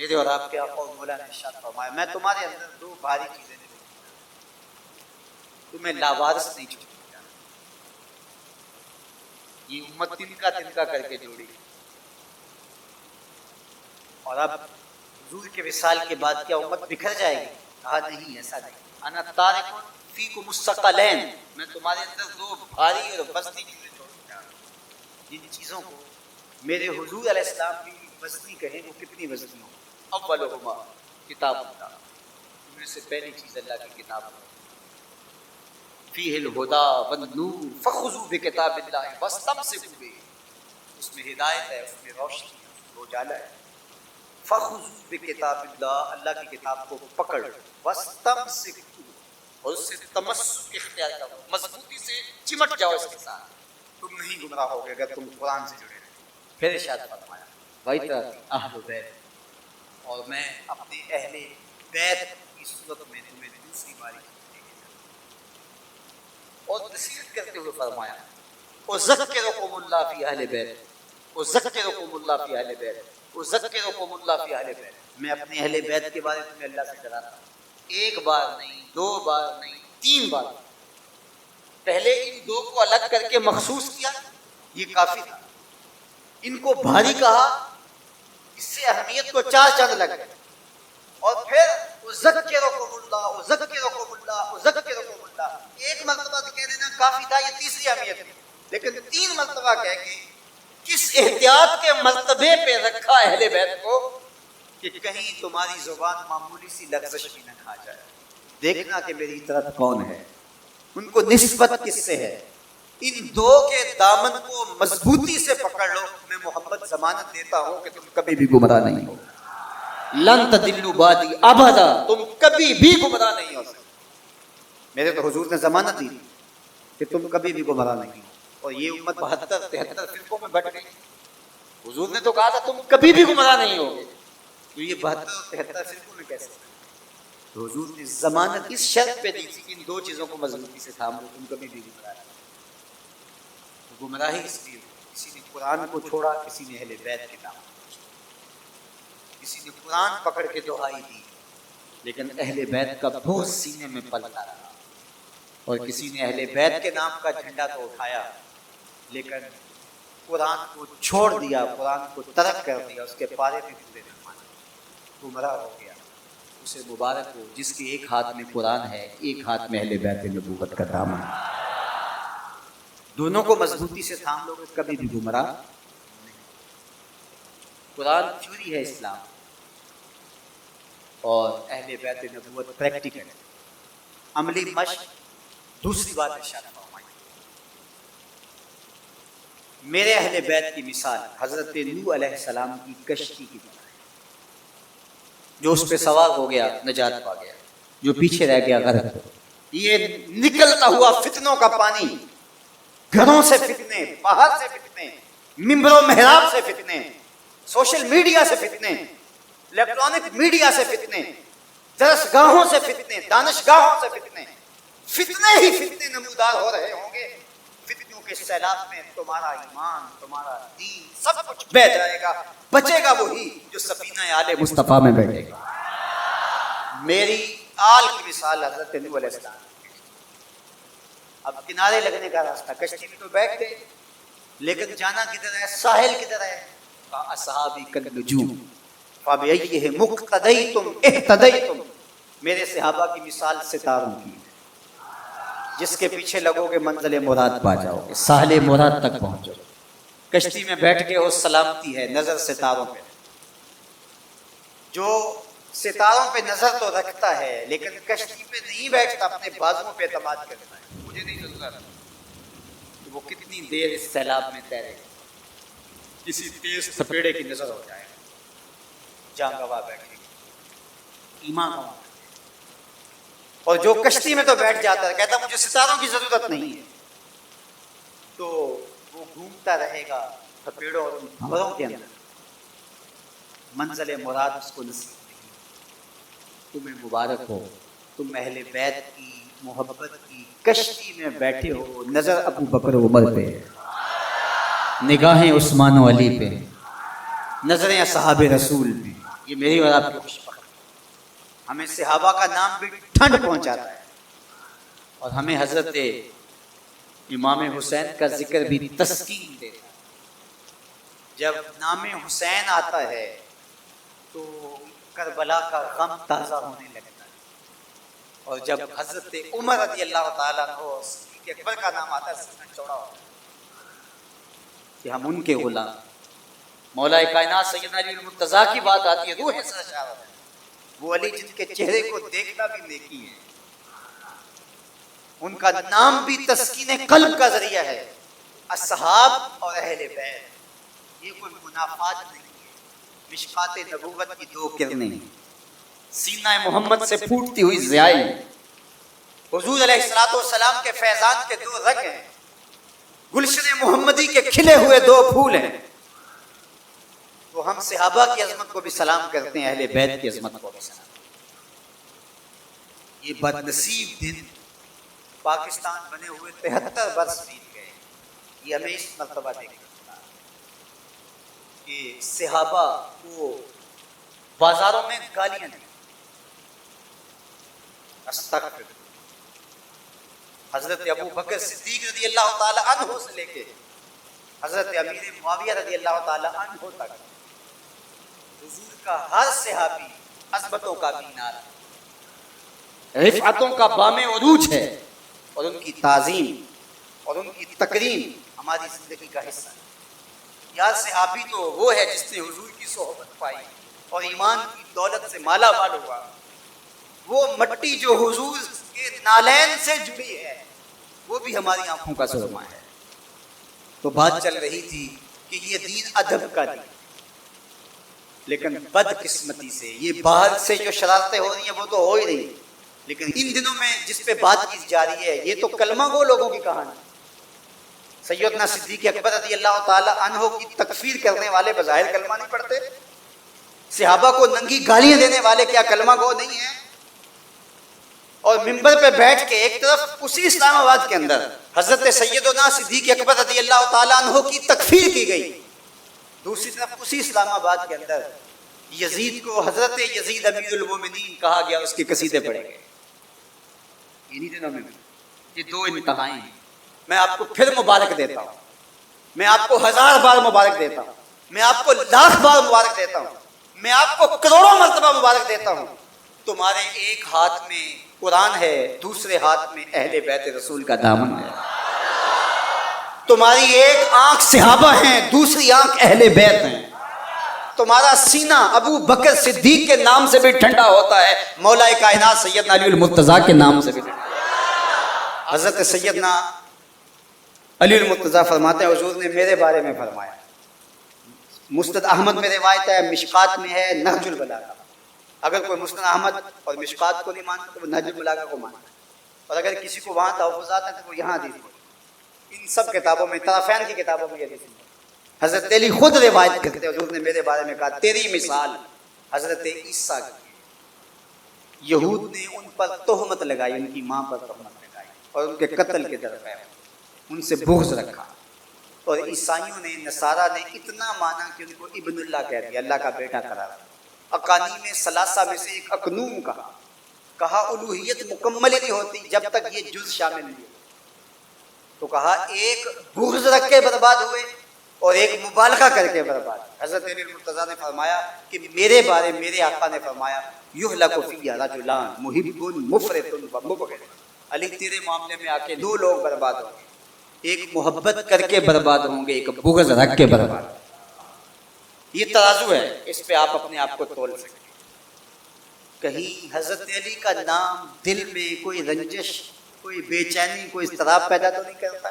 میرے اور آپ کے آقا و مولا نے ارشاد فرمایا میں تمہارے اندر دو بھاری چیزیں تمہیں لاوارث نہیں چھوڑ دیا. یہ امت تنکا کر کے جوڑی. اور اب حضور کے وصال کے بعد کیا امت بکھر جائے گی؟ کہا نہیں، ایسا نہیں. انا تارک فیکم الثقلین، میں تمہارے اندر دو بھاری اور وزنی چیزیں چھوڑ دیا. جن چیزوں کو میرے حضور علیہ السلام کی وزنی کہیں وہ کتنی وزنی ہو؟ اولہما کتاب اللہ، ان میں سے پہلی چیز اللہ کی کتاب ہے. فیہ الہدی والنور فخذوا بکتاب اللہ واستمسکوا بہ، اس میں ہدایت ہے، اس میں روشنی ہے، اس میں اجالا ہے. فخذوا بکتاب اللہ، اللہ کی کتاب کو پکڑ. واستمسکوا، اور اس سے تمسک اختیار کرو، مضبوطی سے چمٹ جاؤ اس کے ساتھ. تم نہیں گمراہ ہوگے اگر تم قرآن سے جڑے رہے. پھر ارشاد فرمایا وَإِذَا أَهْلُ بَيْتٍ، اور میں اپنے اہل بیت کی صورت میں تمہیں دوسری باری اور نصیحت کرتے ہوئے فرمایا وَذَكِّرُكُمُ اللَّهُ فِي أَهْلِ بَيْتِ، وَذَكِّرُكُمُ اللَّهُ فِي أَهْلِ بَيْتِ، وَذَكِّرُكُمُ اللَّهُ فِي أَهْلِ بَيْتِ. میں اپنے اہل بیت کے بارے میں اللہ سے ڈراتا ہوں. ایک بار نہیں، دو بار نہیں، 3 بار. پہلے ان دو کو الگ کر کے مخصوص کیا، یہ کافی تھا. ان کو بھاری کہا، اس سے اہمیت کو 4 چاند لگ گئے. اور پھر وَذَكِّرُكُمُ اللَّهُ وَذَكِّرُكُمُ اللَّهُ وَذَكِّرُكُمُ اللَّهُ. ایک مرتبہ تو کہہ دینا کافی تھا، یہ تیسری اہمیت تھی. لیکن 3 مرتبہ کہہ کے کس احتیاط کے مرتبے پہ رکھا اہل بیت کو کہ کہیں تمہاری زبان معمولی سی لغزش بھی نہ کھا جائے. دیکھنا کہ میری طرف کون ہے، ان کو نسبت کس سے ہے. ان دو کے دامن کو مضبوطی سے پکڑ لو. میں محمد ضمانت دیتا ہوں کہ تم کبھی بھی گمراہ نہیں ہو. لن تضلوا بعدی ابدا، تم کبھی بھی گمراہ نہیں ہو سکتے. میرے تو حضور نے ضمانت دی کہ تم کبھی بھی گمراہ نہیں ہو. اور یہ امت 72-73 فرقوں میں بٹ گئی. حضور نے تو کہا تھا تم کبھی بھی گمراہ نہیں ہوگے، تو یہ 72-73 فرقوں میں کیسے؟ تو حضور نے ضمانت اس شرط پہ دی تھی کہ ان دو چیزوں کو مضبوطی سے تھام لو، تم کبھی بھی گمراہ نہیں. گمراہی اس لیے کسی نے قرآن کو چھوڑا، کسی نے اہل بیت کے نام کو چھوڑا. کسی نے قرآن پکڑ کے دہائی دی لیکن اہل بیت کا بوجھ سینے میں پلتا رہا. اور کسی نے اہل بیت کے نام کا جھنڈا تو اٹھایا لیکن قرآن کو چھوڑ دیا، قرآن کو ترک کر دیا، اس کے پارے میں پورے نہ مانے، گمراہ ہو گیا. اسے مبارک ہو جس کے ایک ہاتھ میں قرآن ہے، ایک ہاتھ میں اہل بیت نبوت کا دامن. دونوں کو مضبوطی سے تھام لو گے کبھی بھی گمراہ نہیں. قرآن تھیوری ہے اسلام، اور اہل بیت نبوت پریکٹیکل عملی مشق. دوسری بات ارشاد فرمائی میرے اہل بیت کی مثال حضرت نوح علیہ السلام کی کشتی کی طرح ہے. جو اس پہ سوار ہو گیا نجات پا گیا، جو پیچھے رہ گیا غرق. یہ نکلتا ہوا فتنوں کا پانی، گھروں سے فتنے، باہر سے فتنے، ممبر و محراب سے فتنے، سوشل میڈیا سے فتنے، الیکٹرانک میڈیا سے فتنے، درس گاہوں سے فتنے، دانشگاہوں سے فتنے. فتنے ہی فتنے نمودار ہو رہے ہوں گے. فتنوں کے سیلاب میں تمہارا ایمان، تمہارا دین سب کچھ بہہ جائے گا. بچے گا وہی جو سفینہ آل مصطفیٰ میں بیٹھے گا. میری آل کی مثال حضرت نوح علیہ السلام. اب کنارے لگنے کا راستہ، کشتی میں تو بیٹھ گئے لیکن جانا کدھر ہے؟ ساحل کدھر ہے؟ اصحابی کالنجوم فبأیہم اقتدیتم اہتدیتم. میرے صحابہ کی مثال ستاروں کی، جس کے پیچھے لگو گے منزل مراد پا جاؤ گے، ساحل مراد تک پہنچو. کشتی میں بیٹھ کے اور سلامتی ہے، نظر ستاروں پہ. جو ستاروں پہ نظر تو رکھتا ہے لیکن کشتی پہ نہیں بیٹھتا، اپنے بازوؤں پہ اعتماد کرتا ہے. مجھے نہیں ضرورت کہ وہ کتنی دیر اس سیلاب میں تیرے، کسی تیز سپیڑے کی نظر ہو جائے جان گوا بیٹھے گی، ایمان گوا. اور جو کشتی میں تو بیٹھ جاتا ہے، کہتا مجھے ستاروں کی ضرورت نہیں ہے، تو وہ گھومتا رہے گا سپیڑوں اور ان خبروں کے اندر. منزل مراد اس کو نصیب نہیں. تمہیں مبارک ہو، تم اہل بیت کی محبت کی کشتی میں بیٹھے ہو. نظر ابو بکر و عمر پہ، نگاہیں عثمان و علی پہ، نظریں اصحاب رسول پہ. یہ میری اور آپ کی خوش بختی، ہمیں صحابہ کا نام بھی ٹھنڈ پہنچاتا ہے، اور ہمیں حضرت امام حسین کا ذکر بھی تسکین دیتا ہے۔ جب نام حسین آتا ہے تو کربلا کا غم تازہ ہونے لگتا ہے، اور جب حضرت عمر رضی اللہ تعالیٰ عنہ صدیق اکبر کا نام آتا ہے سینہ چوڑا ہوتا ہے کہ ہم ان کے غلام۔ مولا کائنات سیدنا علی المرتضیٰ کی بات آتی ہے، روح سرشار ہے، وہ علی جن کے چہرے کو دیکھنا بھی نیکی ہے، ان کا نام بھی تسکین قلب کا ذریعہ ہے۔ اصحاب اور اہل بیت یہ کوئی منافات نہیں ہے، مشکات نبوت کی دو کرنیں، سینہ محمد سے پھوٹتی ہوئی ضیائی، حضور علیہ الصلوۃ والسلام کے فیضان کے دو رنگ ہیں، گلشن محمدی کے کھلے ہوئے دو پھول ہیں۔ تو ہم صحابہ کی عظمت کو بھی سلام کرتے ہیں، اہل بیت کی عظمت کو بھی سلام۔ یہ بد نصیب دن پاکستان بنے ہوئے 73 برس بیت گئے، یہ ہمیں اس مرتبہ دیکھنا کہ صحابہ کو بازاروں میں گالیاں دیں، استغفر، حضرت ابو بکر صدیق رضی اللہ تعالی عنہ سے لے کے حضرت امیر معاویہ رضی اللہ تعالی عنہ تک حضور کا ہر صحابی عظمتوں کا مینار، رفعتوں کا بام عروج ہے، اور ان کی تعظیم اور ان کی تکریم ہماری زندگی کا حصہ ہے۔ یا صحابی تو وہ ہے جس نے حضور کی صحبت پائی اور ایمان کی دولت سے مالا مال ہوا، وہ مٹی جو حضور کے نالین سے جڑی ہے وہ بھی ہماری آنکھوں کا سرما ہے۔ تو بات چل رہی تھی کہ یہ دین ادب کا دین، لیکن بدقسمتی سے یہ باہر سے جو شرارتیں ہو رہی ہیں وہ تو ہو ہی رہی، لیکن ان دنوں میں جس پہ بات کی جا رہی ہے یہ تو کلمہ گو لوگوں کی کہانی۔ سیدنا صدیق اکبر رضی اللہ تعالی عنہ کی تکفیر کرنے والے بظاہر کلمہ نہیں پڑھتے، صحابہ کو ننگی گالیاں دینے والے کیا کلمہ گو نہیں ہیں؟ اور منبر پہ بیٹھ کے ایک طرف اسی اسلام آباد کے اندر حضرت سیدنا صدیق اکبر رضی اللہ تعالی عنہ کی تکفیر کی گئی، دوسری طرف اسی اسلام آباد کے اندر یزید کو حضرت یزید امیر المومنین کہا گیا، اس کے قصیدے پڑھے گئے۔ انہی دنوں میں یہ دو انتہائیں ہیں۔ میں آپ کو پھر مبارک دیتا ہوں، میں آپ کو 1000 بار مبارک دیتا ہوں، میں آپ کو 1,00,000 بار مبارک دیتا ہوں، میں آپ کو کروڑوں مرتبہ مبارک دیتا ہوں۔ تمہارے ایک ہاتھ میں قرآن ہے، دوسرے ہاتھ میں اہل بیت رسول کا دامن ہے۔ تمہاری ایک آنکھ صحابہ ہیں، دوسری آنکھ اہل بیت ہیں۔ تمہارا سینہ ابو بکر صدیق کے نام سے بھی ٹھنڈا ہوتا ہے، مولا کائنات سیدنا علی المرتضیٰ کے نام سے بھی ٹھنڈا۔ حضرت سیدنا علی المرتضیٰ فرماتے ہیں حضور نے میرے بارے میں فرمایا، مسند احمد میں روایت ہے، مشکات میں ہے نہج البلاغہ۔ اگر کوئی مسند احمد اور مشکات کو نہیں مانتا تو وہ نہج البلاغہ کو مانتا ہے، اور اگر کسی کو وہاں تحفظات ہیں تو وہ یہاں حدیث کو، ان سب کتابوں میں، طرفین کی کتابوں میں یہ حدیث ہے۔ حضرت علی خود روایت کرتے ہیں حضور نے میرے بارے میں کہا تیری مثال حضرت عیسیٰ کی، یہود نے ان پر تہمت لگائی، ان کی ماں پر تہمت لگائی اور ان کے قتل کے درپے ان سے بغض رکھا، اور عیسائیوں نے، نصارہ نے اتنا مانا کہ ان کو ابن اللہ کہہ دیا، اللہ کا بیٹا قرار دیا۔ اقانیم ثلاثہ میں سے ایک اقنوم کہا الوہیت مکمل ہی نہیں ہوتی جب تک یہ جز شامل نہیں ہو، تو کہا ایک بغض رکھ کے برباد ہوئے اور ایک مبالغہ کر کے برباد۔ حضرت علی المرتضیٰ نے فرمایا کہ میرے بارے میرے آقا نے فرمایا یہلک فی رجلان محب مفرط و مبغض، علی تیرے معاملے میں آ کے دو لوگ برباد ہوں گے، ایک محبت کر کے برباد ہوں گے، ایک بغض رکھ کے برباد۔ یہ ترازو ہے، اس پہ آپ اپنے آپ کو تول سکتے ہیں۔ کہیں حضرت علی کا نام دل میں کوئی رنجش، کوئی بے چینی، کوئی اضطراب پیدا تو نہیں کرتا،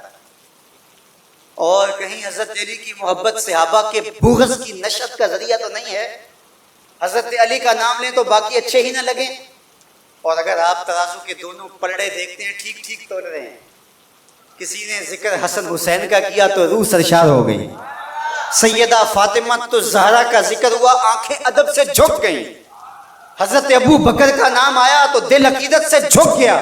اور کہیں حضرت علی کی محبت صحابہ کے بغض کی نشت کا ذریعہ تو نہیں ہے۔ حضرت علی کا نام لیں تو باقی اچھے ہی نہ لگیں، اور اگر آپ ترازو کے دونوں پلڑے دیکھتے ہیں ٹھیک ٹھیک تول رہے ہیں، کسی نے ذکر حسن حسین کا کیا تو روح سرشار ہو گئی، سیدہ فاطمہ تو زہرا کا ذکر ہوا آنکھیں ادب سے جھک گئیں، حضرت ابو بکر کا نام آیا تو دل عقیدت سے جھک گیا۔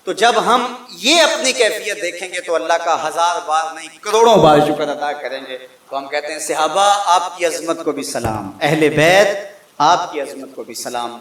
تو جب ہم یہ اپنی کیفیت دیکھیں گے تو اللہ کا 1000 بار نہیں کروڑوں بار شکر ادا کریں گے۔ تو ہم کہتے ہیں صحابہ آپ کی عظمت کو بھی سلام، اہل بیت آپ کی عظمت کو بھی سلام۔